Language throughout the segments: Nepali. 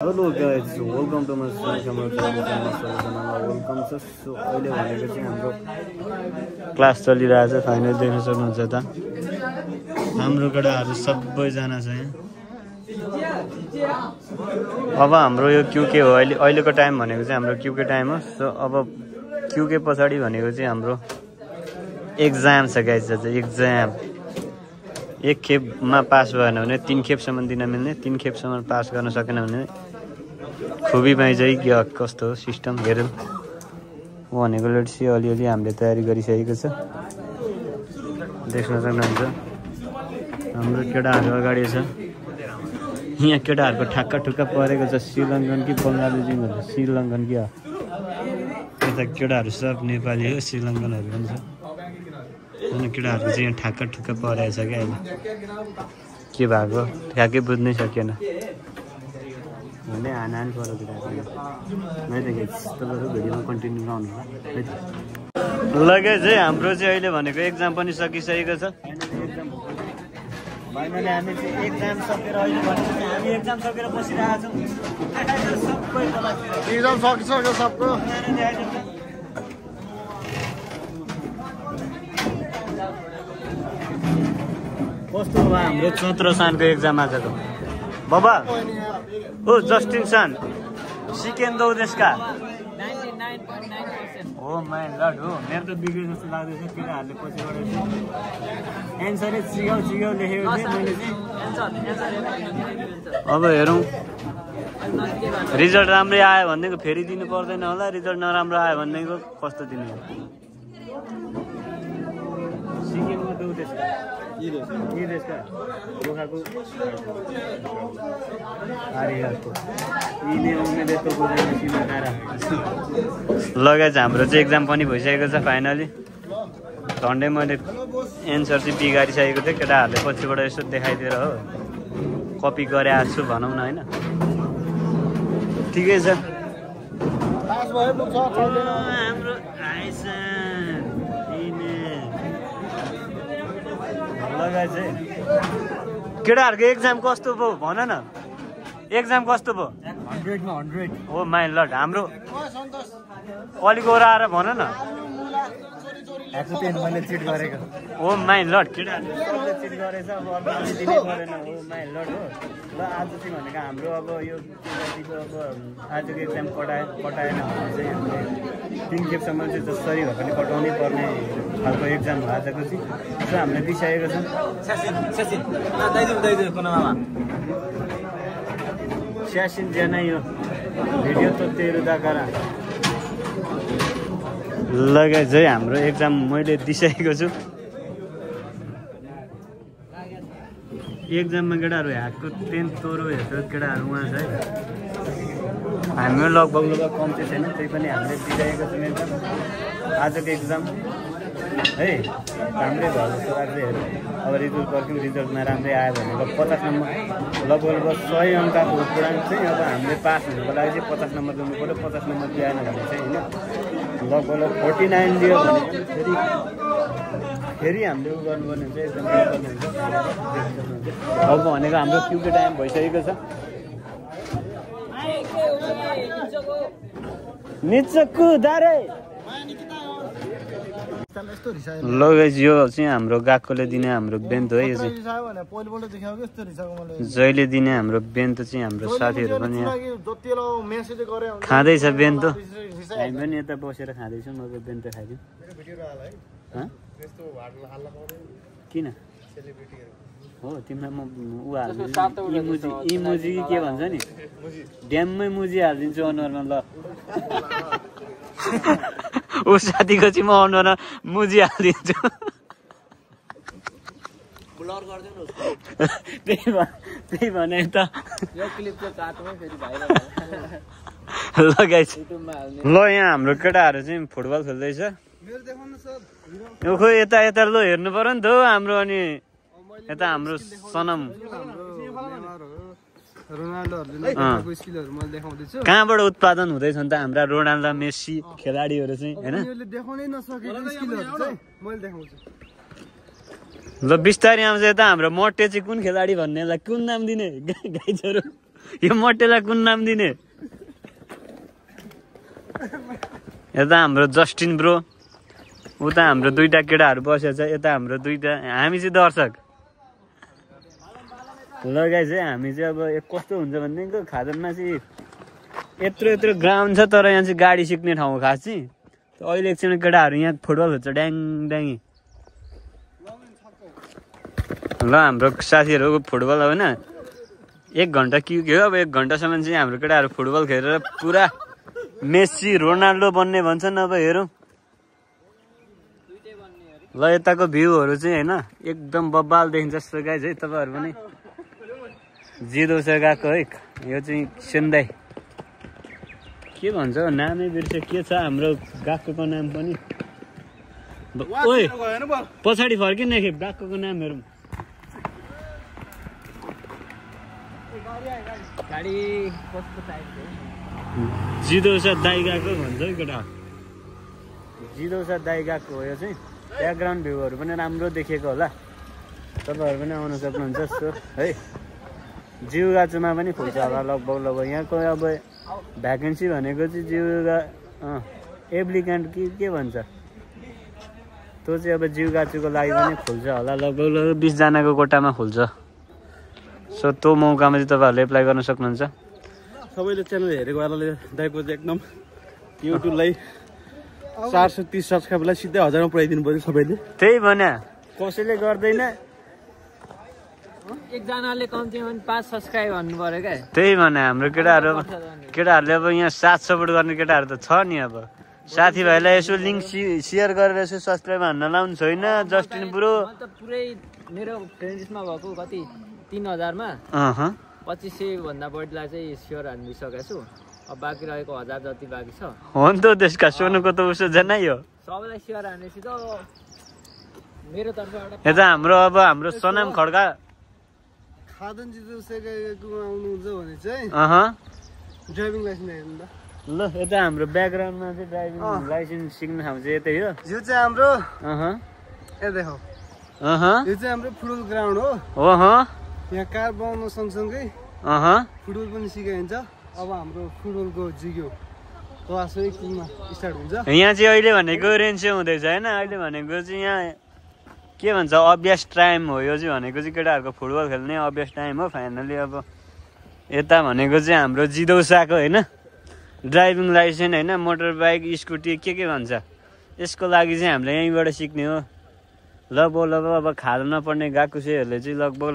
Hello guys, welcome to my channel. Welcome sir. So अहिले भनेको चाहिँ हाम्रो क्लास चलिरहेछ फाइनल देख्न सक्नुहुन्छ त हाम्रो केटाहरु सबैजना छ यहाँ अब हाम्रो यो क्यूके हो अहिलेको टाइम भनेको चाहिँ हाम्रो क्यूके टाइम हो सो अब क्यूके पछाडी भनेको चाहिँ हाम्रो एक्जाम छ गाइस एक्जाम एक खेपमा पास भएन भने तीन खेपसम्म दिन मिल्ने तीन खेपसम्म पास गर्न सकेन भने खुबी पाइन्छ कि कस्तो हो सिस्टम हेरौँ भनेको लेट्स अलिअलि हामीले तयारी गरिसकेको छ देख्न सक्नुहुन्छ हाम्रो केटाहरू अगाडि छ यहाँ केटाहरूको ठ्याक्क ठुक्क परेको छ श्रीलङ्कन कि बङ्गाली टिमहरू श्रीलङ्कन कि यता केटाहरू सब नेपाली हो श्रीलङ्कनहरू पनि छ अनि केटाहरूको चाहिँ यहाँ ठ्याक्क ठुक्क परेको छ क्या अहिले के भएको ठ्याक्कै बुझ्नै सकेन मैले हान पऱ्यो केटाहरू है त तपाईँहरू भिडियोमा कन्टिन्यू गर्नु लगे चाहिँ हाम्रो चाहिँ अहिले भनेको एक्जाम पनि सकिसकेको छ फाइनली हामी चाहिँ एक्जाम सकेर अहिले भनेको चाहिँ हामी एक्जाम सकेर बसिरहेको छौँ एक्जाम सकिसक्यो सबको कस्तो भयो हाम्रो 14 सानको एक्जाम आजको बाबा ओ जस्टिन सान सिकेन्दो देशका 99.9% हो माइ लर्ड हो मेरो त बिग्रे जस्तो लाग्दैछ केटाहरूले पछिबाट एन्सरै चिगाउ लेखेको थिएँ मैले चाहिँ अब हेरौँ रिजल्ट राम्रै आयो भनेदेखि फेरि दिनु पर्दैन होला रिजल्ट नराम्रो आयो भनेदेखिको कस्तो दिने सिक्किमको दो देशका गोखाको लगाए हाम्रो चाहिँ एक्जाम पनि भइसकेको छ फाइनली झन्डै मैले एन्सर चाहिँ बिगारिसकेको थिएँ केटाहरूले पछिबाट यसो देखाइदिएर हो कपी गरे आएको छु भनौँ न होइन ठिकै छ हाम्रो लगाए चाहिँ केटाहरूको एक्जाम कस्तो भयो भन न एक्जाम कस्तो भयो 100 मा 100 हो माइ लर्ड हाम्रो अलिक ओराएर भन न मैले चिट गरेको हो माइ लर्ड केटाहरूले चिट गरेछ अब अलिक दिनै परेन हो माइ लर्ड हो ल आज चाहिँ भनेको हाम्रो अब यो अब आजको एक्जाम पठाएन भने चाहिँ हामीले 3 खेपसम्म चाहिँ जसरी भए पनि पठाउनै पर्ने खालको एक्जाम हो आजको चाहिँ सो हामीले दिइसकेको छौँ स्यासिन ज्यानै यो भिडियो त तेरो दाकरा लगाए चाहिँ हाम्रो एक्जाम मैले दिइसकेको छु एक्जाममा केटाहरू ह्याकको 10 तोरो हेर्छ केटाहरू उहाँ छ है हाम्रो लगभग कम्ती छैन त्यही पनि हामीले दिइरहेको छौँ एक्जाम आजको एक्जाम है राम्रै भयो जस्तो लाग्छ हेरौँ अब रिजल्ट पर्ख्यौँ रिजल्टमा राम्रै आयो भने 50 नम्बर लगभग 100 अङ्कको उपरान्त चाहिँ अब हामीले पास हुनुको लागि चाहिँ 50 नम्बर दिनु पऱ्यो 50 नम्बर दिएन भने चाहिँ होइन लगभग 49 दियो भने फेरि हामीले उ गर्नुपर्ने हुन्छ एकदम गर्नुपर्ने हुन्छ अब भनेको हाम्रो क्यूके टाइम भइसकेको छ निचकु दारे लगाइज यो चाहिँ हाम्रो गाकोले दिने हाम्रो बेन्त हो यो चाहिँ जहिले दिने हाम्रो बेन्त चाहिँ हाम्रो साथीहरू पनि खाँदैछ बेन्त हामी पनि यता बसेर खाँदैछौँ अब बेन्त खाइदिउँ किन हो तिमीलाई म ऊ हालिदिन्छु इमोजी कि के भन्छ नि ड्याममै मुजी हालिदिन्छु अनुहारमा ल ऊ साथीको चाहिँ म अनुहारमा मुजी हालिदिन्छु त्यही भने त लगाइछ ल यहाँ हाम्रो केटाहरू चाहिँ फुटबल खेल्दैछ यो खोइ यता ल हेर्नु पर्यो नि त हो हाम्रो अनि यता हाम्रो सनम कहाँबाट उत्पादन हुँदैछ नि त हाम्रा रोनाल्डो मेस्सी खेलाडीहरू चाहिँ होइन ल बिस्तारै आउँछ यता हाम्रो मटे चाहिँ कुन खेलाडी भन्नेलाई कुन नाम दिने गाइजहरू यो मटेलाई कुन नाम दिने यता हाम्रो जस्टिन ब्रो उता हाम्रो दुईटा केटाहरू बसेको छ यता हाम्रो दुईटा हामी चाहिँ दर्शक लगाइ चाहिँ हामी चाहिँ अब कस्तो हुन्छ भनेदेखिको खादनमा चाहिँ यत्रो यत्रो ग्राउन्ड छ तर यहाँ चाहिँ गाडी सिक्ने ठाउँ खास चाहिँ अहिले एकछिन केटाहरू यहाँ फुटबल खेल्छ ड्याङ ड्याङी ल हाम्रो साथीहरूको फुटबल होइन 1 घन्टा के हो अब 1 घन्टासम्म चाहिँ हाम्रो केटाहरू फुटबल खेलेर पुरा मेस्सी रोनाल्डो बन्ने भन्छन् अब हेरौँ ल यताको भ्यूहरू चाहिँ होइन एकदम बब्बाल देखिन्छ जस्तो गाइज है तपाईँहरू पनि जिदो छ गएको है यो चाहिँ सेन्दाई के भन्छ नामै बिर्से के छ हाम्रो गएकोको नाम पनि ओइ पछाडि फर्किन एक गएकोको नाम हेरौँ जिदो छ दाइ गएको भन्छ है केटा जिदो छ दाइ गएको हो यो चाहिँ ब्याकग्राउन्ड भ्यूहरू पनि राम्रो देखेको होला तपाईँहरू पनि आउन सक्नुहुन्छ सो है जिउगाचुमा पनि खुल्छ होला लगभग यहाँको अब भ्याकेन्सी भनेको चाहिँ जिउगा एप्लिकेन्ट के भन्छ त्यो चाहिँ अब जिउगाचुको लागि पनि खुल्छ होला लगभग 20 जनाको कोटामा खुल्छ सो त्यो मौकामा चाहिँ तपाईँहरूले एप्लाई गर्न सक्नुहुन्छ सबैले च्यानल हेरेको वालाले दाइको चाहिँ एकदम युट्युबलाई 430 सब्सक्राइबरलाई सिधै 1000 मा पुर्याइदिनु पर्यो सबैले त्यही भने कसैले गर्दैन एकजनाले कम्तीमा 5 सब्स्क्राइब भन्नु पर्यो क्या त्यही भने हाम्रो केटाहरूले अब यहाँ साथ सपोर्ट गर्ने केटाहरू त छ नि अब साथीभाइलाई यसो लिङ्क सेयर गरेर यसो सब्सक्राइब हान्न लाउनु छैन जस्टिन ब्रो त पुरै मेरो फ्रेन्ड लिस्टमा भएको कति 3000 मा 2500 भन्दा बढीलाई चाहिँ सेयर हानिसकेको छु अब बाँकी रहेको 1000 जति बाँकी छ हो नि त त्यसका सोनुको त उसो जनाइ हो सबैलाई सेयर हानेपछि त मेरो तर्फबाट यता हाम्रो सनाम खड्का खादन जितुसेको आउनुहुन्छ भने चाहिँ ड्राइभिङ लाइसेन्स हेर्नु त ल यता हाम्रो ब्याकग्राउन्डमा चाहिँ ड्राइभिङ लाइसेन्स सिक्ने ठाउँ चाहिँ यतै हो यो चाहिँ हाम्रो ए देखो यो चाहिँ हाम्रो फुटबल ग्राउन्ड हो यहाँ कार बनाउन सँगसँगै फुटबल पनि सिकाइन्छ अब हाम्रो फुटबलको जिग्यो क्लास 1 मा स्टार्ट हुन्छ यहाँ चाहिँ अहिले भनेको रेन्ज हुँदैछ हैन अहिले भनेको चाहिँ यहाँ के भन्छ अभ्यास टाइम हो यो चाहिँ भनेको चाहिँ केटाहरूको फुटबल खेल्ने अभ्यास टाइम हो फाइनली अब यता भनेको चाहिँ हाम्रो जिदौसाको होइन ड्राइभिङ लाइसेन्स होइन मोटर बाइक स्कुटी के भन्छ यसको लागि चाहिँ हामीले यहीँबाट सिक्ने हो लगभग अब खाल नपर्ने गाकुसेहरूले चाहिँ लगभग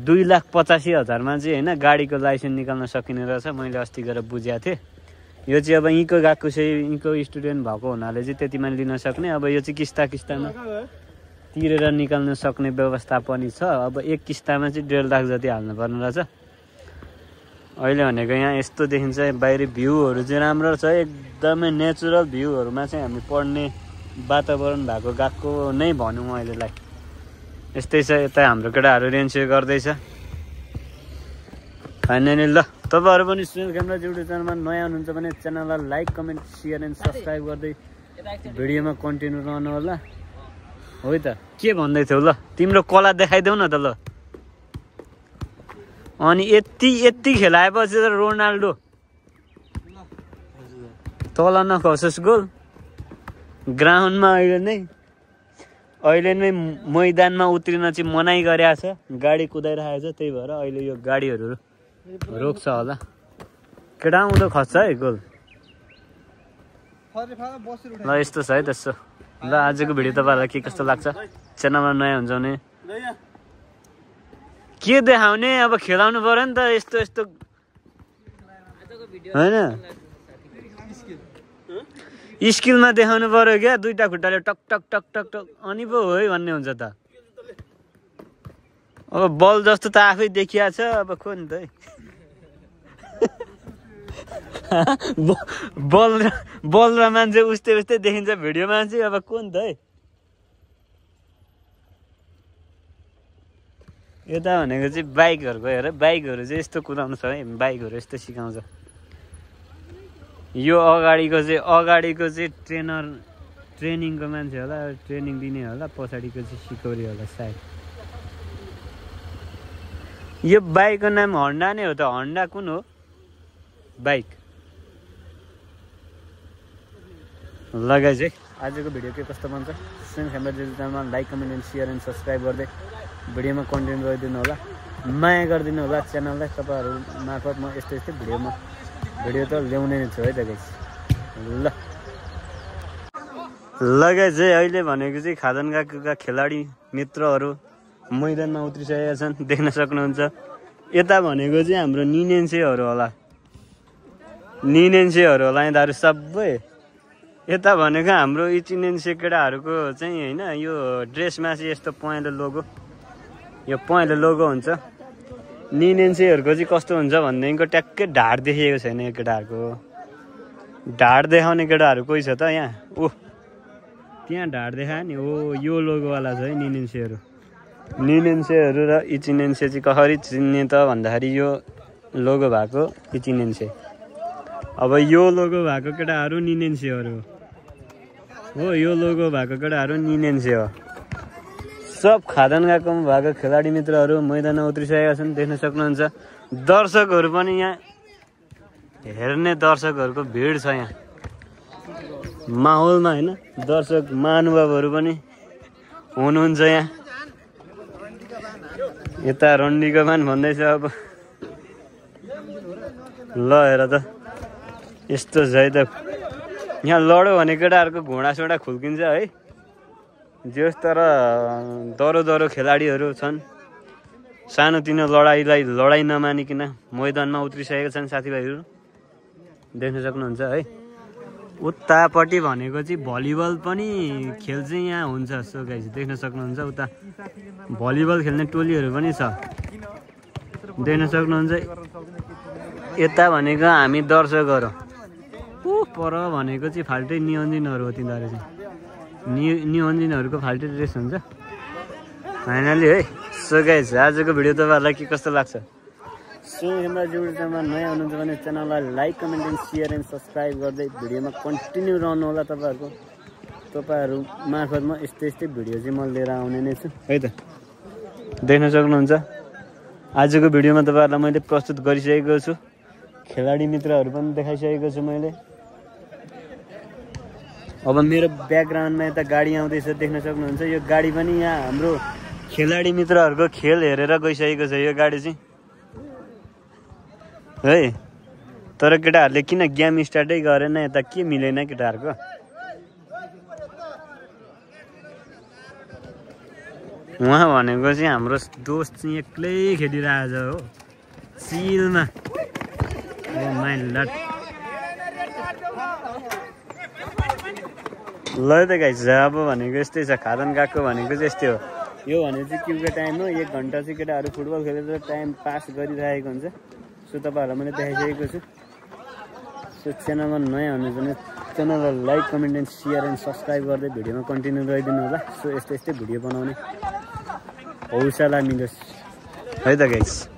2,85,000मा चाहिँ होइन गाडीको लाइसेन्स निकाल्न सकिने रहेछ मैले अस्ति गएर बुझेको थिएँ यो चाहिँ अब यहीँको गाकुसे यहीँको स्टुडेन्ट भएको हुनाले चाहिँ त्यतिमा लिन सक्ने अब यो चाहिँ किस्तामा तिरेर निकाल्न सक्ने व्यवस्था पनि छ अब एक किस्तामा चाहिँ 1.5 लाख जति हाल्नु पर्ने रहेछ अहिले भनेको यहाँ यस्तो देखिन्छ बाहिरी भ्यूहरू चाहिँ राम्रो छ एकदमै नेचुरल भ्यूहरूमा चाहिँ हामी पढ्ने वातावरण भएको गएको नै भनौँ अहिलेलाई यस्तै छ यता हाम्रो केटाहरू रेन्ज गर्दैछ फाइनली ल तपाईँहरू पनि सुनिल क्यामेरा युट्युब च्यानलमा नयाँ हुनुहुन्छ भने च्यानललाई like comment share and subscribe गर्दै भिडियोमा कन्टिन्यू रहनु होला हो त के भन्दै थियौ ल तिम्रो कला देखाइदेऊ न त ल अनि यति खेलाएपछि त रोनाल्डो तल नखसोस् गोल ग्राउन्डमा अहिले नै मैदानमा उत्रिन चाहिँ मनाइ गरेको छ गाडी कुदाइरहेको छ त्यही भएर अहिले यो गाडीहरू रोक्छ होला केटा उँधो खस्छ है गोल ल यस्तो छ है त्यसो ल आजको भिडियो तपाईँहरूलाई के कस्तो लाग्छ च्यानलमा नयाँ हुन्छ भने के देखाउने अब खेलाउनु पर्यो नि त यस्तो होइन स्किलमा देखाउनु पर्यो क्या दुईटा खुट्टाले टक टक टक टक टक अनि पो हो है भन्ने हुन्छ त अब बल जस्तो त आफै देखिया छ अब खो नि त है बल र मान्छे उस्तै देखिन्छ भिडियोमा चाहिँ अब को नि त है यता भनेको चाहिँ बाइकहरूको हेर बाइकहरू चाहिँ यस्तो कुदाउनु छ है बाइकहरू यस्तो सिकाउँछ यो अगाडिको चाहिँ ट्रेनिङको मान्छे होला ट्रेनिङ दिने होला पछाडिको चाहिँ सिकौरी होला सायद यो बाइकको नाम हन्डा नै हो त हन्डा कुन हो बाइक ल गाइस है आजको भिडियो के कस्तो बन्छ सेम हाम्रो च्यानलमा like comment and share and subscribe गर्दै भिडियोमा कन्टेन्ट गरिदिनु होला माया गरिदिनु होला च्यानललाई तपाईहरु मार्फत म यस्तै भिडियो त ल्याउने नै छु है त गाइस ल गाइस है अहिले भनेको चाहिँ खादन गएका खेलाडी मित्रहरू मैदानमा उत्रिसकेका छन् देख्न सक्नुहुन्छ यता भनेको चाहिँ हाम्रो निनेन्सेहरू होला यिनीहरू सबै यता भनेको हाम्रो इचिनेन्से केटाहरूको चाहिँ हैन यो ड्रेसमा चाहिँ यस्तो पहेँलो लोगो हुन्छ निनेन्सेहरूको चाहिँ कस्तो हुन्छ भन्देखिको ट्याक्कै ढाड देखिएको छैन यो केटाहरूको ढाड देखाउने केटाहरू कोही छ त यहाँ ओ त्यहाँ ढाड देखायो नि ओ यो लोगोवाला छ है निनेन्सेहरू र इचिनेन्से चाहिँ कसरी चिन्ने त भन्दाखेरि यो लोगो भएको इचिनेन्से अब यो लोगो भएको केटाहरू निनेन्सेहरू हो यो लोगो भएको केटाहरू निनेन्से हो सब खादन गएको भएको खेलाडी मित्रहरू मैदानमा उत्रिसकेका छन् देख्न सक्नुहुन्छ दर्शकहरू पनि यहाँ हेर्ने दर्शकहरूको भिड छ यहाँ माहौलमा हैन दर्शक महानुभावहरू पनि हुनुहुन्छ यहाँ यता रन्डीको मान भन्दैछ अब ल हेर त यस्तो छ है त यहाँ लड्यो भने केटाहरूको घोडा खुल्किन्छ है जस तर दरो खेलाडीहरू छन् सानोतिनो लडाई नमानिकन मैदानमा उत्रिसकेका छन् साथीभाइहरू देख्न सक्नुहुन्छ है उतापट्टि भनेको चाहिँ भलिबल पनि खेल चाहिँ यहाँ हुन्छ सो गाइस देख्न सक्नुहुन्छ उता भलिबल खेल्ने टोलीहरू पनि छ देख्न सक्नुहुन्छ यता भनेको हामी दर्शकहरू पर भनेको चाहिँ फाल्टै नियन्जिनहरू हो तिनीहरू चाहिँ नियन्जिनहरूको फाल्टै ड्रेस हुन्छ फाइनली है सो गाइस आजको भिडियो तपाईँहरूलाई के कस्तो लाग्छ सो हाम्रो च्यानलमा नयाँ हुनुहुन्छ भने च्यानललाई like comment and share and subscribe गर्दै भिडियोमा कन्टिन्यू रहनु होला तपाईँहरू मार्फत म यस्तै भिडियो चाहिँ म लिएर आउने नै छु है त देख्न सक्नुहुन्छ आजको भिडियोमा तपाईँहरूलाई मैले प्रस्तुत गरिसकेको छु खेलाडी मित्रहरू पनि देखाइसकेको छु मैले अब मेरो ब्याकग्राउन्डमा यता गाडी आउँदैछ देख्न सक्नुहुन्छ यो गाडी पनि यहाँ हाम्रो खेलाडी मित्रहरूको खेल हेरेर गइसकेको छ यो गाडी चाहिँ है तर केटाहरूले किन गेम स्टार्टै गरेन यता के मिलेन केटाहरूको उहाँ भनेको चाहिँ हाम्रो दोस्त चाहिँ एक्लै खेलिरहेछ हो सिलमा ल त गाइस अब भनेको यस्तै छ खादन गएको भनेको चाहिँ यस्तै हो यो भनेको चाहिँ क्युको टाइम हो 1 घन्टा चाहिँ केटाहरू फुटबल खेलेर टाइम पास गरिरहेको हुन्छ सो तपाईँहरूलाई मैले देखाइसकेको छु सो च्यानलमा नयाँ हुनुहुन्छ भने च्यानललाई like comment and share and subscribe गर्दै भिडियोमा कन्टिन्यू गरिदिनु होला सो यस्तै भिडियो बनाउने हौसला मिलोस् है त गाइस